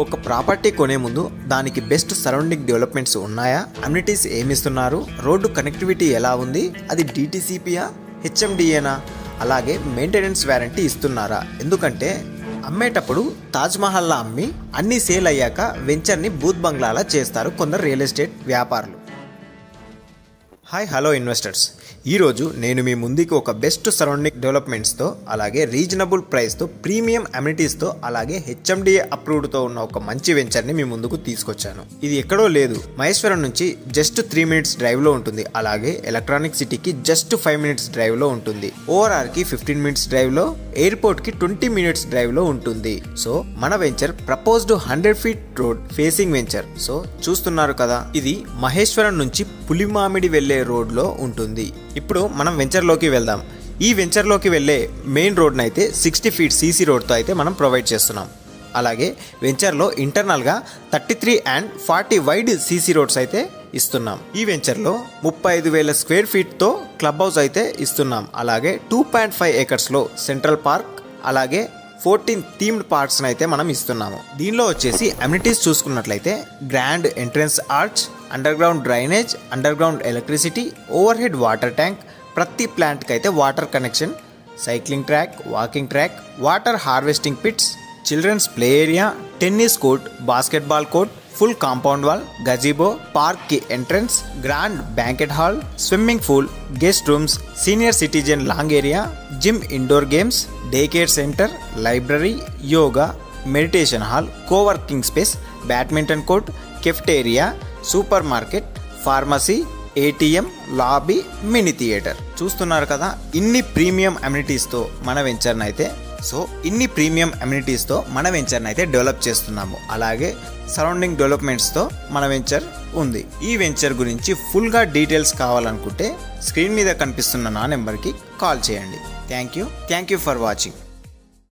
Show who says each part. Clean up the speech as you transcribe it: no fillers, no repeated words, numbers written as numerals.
Speaker 1: ఒక ప్రాపర్టీ కొనే ముందు దానికి బెస్ట్ సరౌండింగ్ డెవలప్మెంట్స్ ఉన్నాయా, అమ్యూనిటీస్ ఏమిస్తున్నారు, రోడ్డు కనెక్టివిటీ ఎలా ఉంది, అది డిటిసిపియా హెచ్ఎండిఏనా, అలాగే మెయింటెనెన్స్ వారంటీ ఇస్తున్నారా? ఎందుకంటే అమ్మేటప్పుడు తాజ్మహల్లా అమ్మి అన్ని సేల్ అయ్యాక వెంచర్ని బూత్ బంగ్లాలా చేస్తారు కొందరు రియల్ ఎస్టేట్ వ్యాపారులు. హాయ్ హలో ఇన్వెస్టర్స్, ఈరోజు నేను మీ ముందుకి ఒక బెస్ట్ సరౌండింగ్ డెవలప్మెంట్స్తో అలాగే రీజనబుల్ ప్రైస్తో ప్రీమియం అమ్యూనిటీస్తో అలాగే హెచ్ఎండిఏ అప్రూవ్డ్తో ఉన్న ఒక మంచి వెంచర్ని మీ ముందుకు తీసుకొచ్చాను. ఇది ఎక్కడో లేదు, మహేశ్వరం నుంచి జస్ట్ 3 minutes డ్రైవ్లో ఉంటుంది. అలాగే ఎలక్ట్రానిక్ సిటీకి జస్ట్ 5 minutes డ్రైవ్లో ఉంటుంది. ఓఆర్ఆర్కి 15 minutes డ్రైవ్లో, ఎయిర్పోర్ట్కి 20 minutes డ్రైవ్లో ఉంటుంది. సో మన venture proposed 100 feet road facing venture. So చూస్తున్నారు కదా, ఇది మహేశ్వరం నుంచి పులిమామిడి వెళ్లే రోడ్లో ఉంటుంది. ఇప్పుడు మనం వెంచర్లోకి వెళ్దాం. ఈ వెంచర్లోకి వెళ్ళే మెయిన్ రోడ్ని అయితే 60 feet సీసీ రోడ్తో అయితే మనం ప్రొవైడ్ చేస్తున్నాం. అలాగే వెంచర్లో ఇంటర్నల్గా 33 and 40 వైడ్ సీసీ రోడ్స్ అయితే ఇస్తున్నాం. ఈ వెంచర్లో 35,000 square feetతో క్లబ్ హౌస్ అయితే ఇస్తున్నాం. అలాగే 2.5 acresలో సెంట్రల్ పార్క్, అలాగే 14 థీమ్డ్ పార్క్స్ అయితే మనం ఇస్తున్నాము. దీనిలో వచ్చేసి అమ్యూనిటీస్ చూసుకున్నట్లయితే grand entrance arch, underground drainage, underground electricity, overhead water tank, ప్రతి ప్లాంట్కి అయితే water connection, cycling track, walking track, water harvesting pits, children's play area, tennis court, basketball court, full compound wall, gazebo, park కి entrance, grand banquet hall, swimming pool, guest rooms, senior citizen lounge area, gym, indoor games, day care centre, library, yoga, meditation hall, coworking space, badminton court, cafeteria, super market, pharmacy, ATM, lobby, mini theatre. చూస్తున్నారు కదా, ఇన్ని premium అమ్యూనిటీస్తో మన వెంచర్ని అయితే మన వెంచర్ని అయితే develop చేస్తున్నాము. అలాగే surrounding డెవలప్మెంట్స్తో మన వెంచర్ ఉంది. ఈ వెంచర్ గురించి ఫుల్గా డీటెయిల్స్ కావాలనుకుంటే స్క్రీన్ మీద కనిపిస్తున్న నా నెంబర్కి కాల్ చేయండి. Thank you for watching.